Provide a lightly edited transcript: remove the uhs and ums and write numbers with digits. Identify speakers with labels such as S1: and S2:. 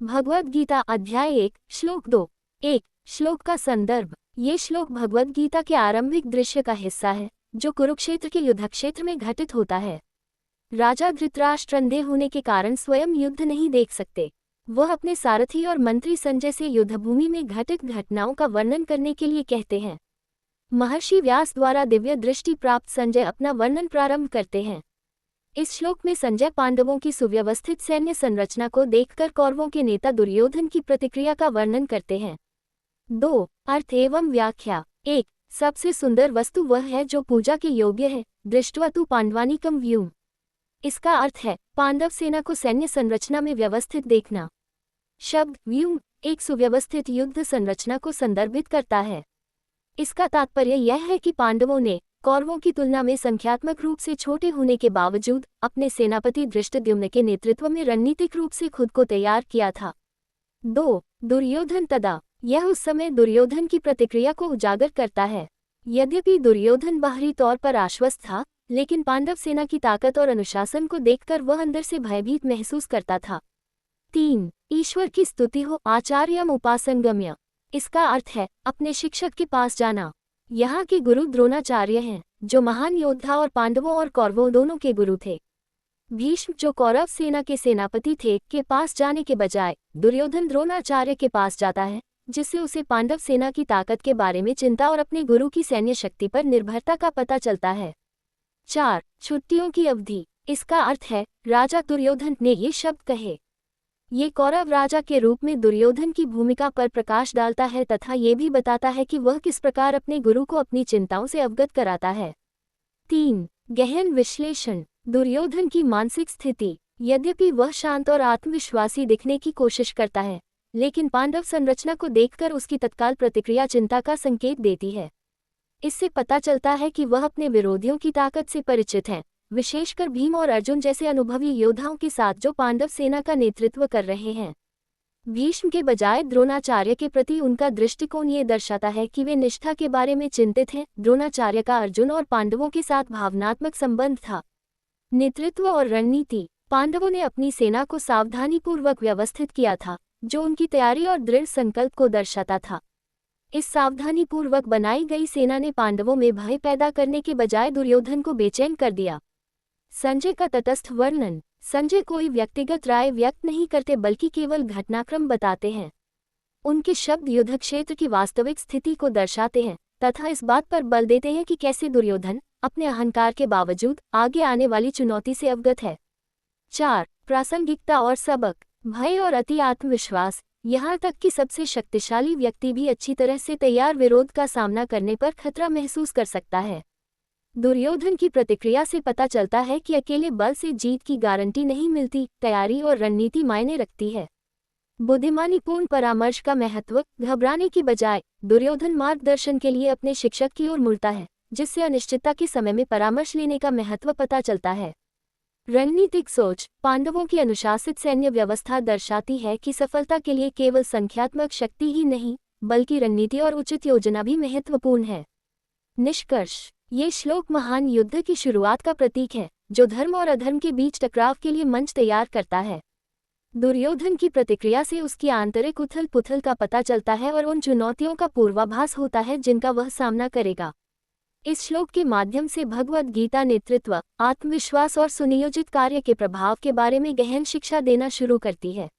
S1: भगवद गीता अध्याय 1 श्लोक 2। 1 श्लोक का संदर्भ। ये श्लोक भगवद गीता के आरंभिक दृश्य का हिस्सा है जो कुरुक्षेत्र के युद्धक्षेत्र में घटित होता है। राजा धृतराष्ट्र अंधे होने के कारण स्वयं युद्ध नहीं देख सकते। वह अपने सारथी और मंत्री संजय से युद्धभूमि में घटित घटनाओं का वर्णन करने के लिए कहते हैं। महर्षि व्यास द्वारा दिव्य दृष्टि प्राप्त संजय अपना वर्णन प्रारंभ करते हैं। इस श्लोक में संजय पांडवों की सुव्यवस्थित सैन्य संरचना को देखकर कौरवों के नेता दुर्योधन की प्रतिक्रिया का वर्णन करते हैं। 2 अर्थ एवं व्याख्या। 1 सबसे सुंदर वस्तु वह है जो पूजा के योग्य है, दृष्ट्वा तु पांडवानीकम व्यूम। इसका अर्थ है पांडव सेना को सैन्य संरचना में व्यवस्थित देखना। शब्द व्यूम एक सुव्यवस्थित युद्ध संरचना को संदर्भित करता है। इसका तात्पर्य यह है कि पांडवों ने कौरवों की तुलना में संख्यात्मक रूप से छोटे होने के बावजूद अपने सेनापति धृष्टद्युम्न के नेतृत्व में रणनीतिक रूप से खुद को तैयार किया था। 2 दुर्योधन तदा यह उस समय दुर्योधन की प्रतिक्रिया को उजागर करता है। यद्यपि दुर्योधन बाहरी तौर पर आश्वस्त था, लेकिन पांडव सेना की ताकत और अनुशासन को देखकर वह अंदर से भयभीत महसूस करता था। 3 ईश्वर की स्तुति हो आचार्यम उपासंगम्य। इसका अर्थ है अपने शिक्षक के पास जाना। यहाँ के गुरु द्रोणाचार्य हैं, जो महान योद्धा और पांडवों और कौरवों दोनों के गुरु थे। भीष्म जो कौरव सेना के सेनापति थे के पास जाने के बजाय दुर्योधन द्रोणाचार्य के पास जाता है, जिससे उसे पांडव सेना की ताकत के बारे में चिंता और अपने गुरु की सैन्य शक्ति पर निर्भरता का पता चलता है। 4 छुट्टियों की अवधि। इसका अर्थ है राजा दुर्योधन ने ये शब्द कहे। ये कौरव राजा के रूप में दुर्योधन की भूमिका पर प्रकाश डालता है तथा ये भी बताता है कि वह किस प्रकार अपने गुरु को अपनी चिंताओं से अवगत कराता है। 3 गहन विश्लेषण। दुर्योधन की मानसिक स्थिति। यद्यपि वह शांत और आत्मविश्वासी दिखने की कोशिश करता है, लेकिन पांडव संरचना को देखकर उसकी तत्काल प्रतिक्रिया चिंता का संकेत देती है। इससे पता चलता है कि वह अपने विरोधियों की ताकत से परिचित हैं, विशेषकर भीम और अर्जुन जैसे अनुभवी योद्धाओं के साथ जो पांडव सेना का नेतृत्व कर रहे हैं। भीष्म के बजाय द्रोणाचार्य के प्रति उनका दृष्टिकोण ये दर्शाता है कि वे निष्ठा के बारे में चिंतित हैं। द्रोणाचार्य का अर्जुन और पांडवों के साथ भावनात्मक संबंध था। नेतृत्व और रणनीति। पांडवों ने अपनी सेना को सावधानीपूर्वक व्यवस्थित किया था, जो उनकी तैयारी और दृढ़ संकल्प को दर्शाता था। इस सावधानीपूर्वक बनाई गई सेना ने पांडवों में भय पैदा करने के बजाय दुर्योधन को बेचैन कर दिया। संजय का तटस्थ वर्णन। संजय कोई व्यक्तिगत राय व्यक्त नहीं करते बल्कि केवल घटनाक्रम बताते हैं। उनके शब्द युद्धक्षेत्र की वास्तविक स्थिति को दर्शाते हैं तथा इस बात पर बल देते हैं कि कैसे दुर्योधन अपने अहंकार के बावजूद आगे आने वाली चुनौती से अवगत है। 4 प्रासंगिकता और सबक। भय और अति आत्मविश्वास। यहाँ तक कि सबसे शक्तिशाली व्यक्ति भी अच्छी तरह से तैयार विरोध का सामना करने पर खतरा महसूस कर सकता है। दुर्योधन की प्रतिक्रिया से पता चलता है कि अकेले बल से जीत की गारंटी नहीं मिलती, तैयारी और रणनीति मायने रखती है। बुद्धिमानीपूर्ण परामर्श का महत्व। घबराने की बजाय दुर्योधन मार्गदर्शन के लिए अपने शिक्षक की ओर मुड़ता है, जिससे अनिश्चितता के समय में परामर्श लेने का महत्व पता चलता है। रणनीतिक सोच। पांडवों की अनुशासित सैन्य व्यवस्था दर्शाती है कि सफलता के लिए केवल संख्यात्मक शक्ति ही नहीं, बल्कि रणनीति और उचित योजना भी महत्वपूर्ण है। निष्कर्ष। ये श्लोक महान युद्ध की शुरुआत का प्रतीक है, जो धर्म और अधर्म के बीच टकराव के लिए मंच तैयार करता है। दुर्योधन की प्रतिक्रिया से उसकी आंतरिक उथल पुथल का पता चलता है और उन चुनौतियों का पूर्वाभास होता है जिनका वह सामना करेगा। इस श्लोक के माध्यम से भगवद गीता नेतृत्व, आत्मविश्वास और सुनियोजित कार्य के प्रभाव के बारे में गहन शिक्षा देना शुरू करती है।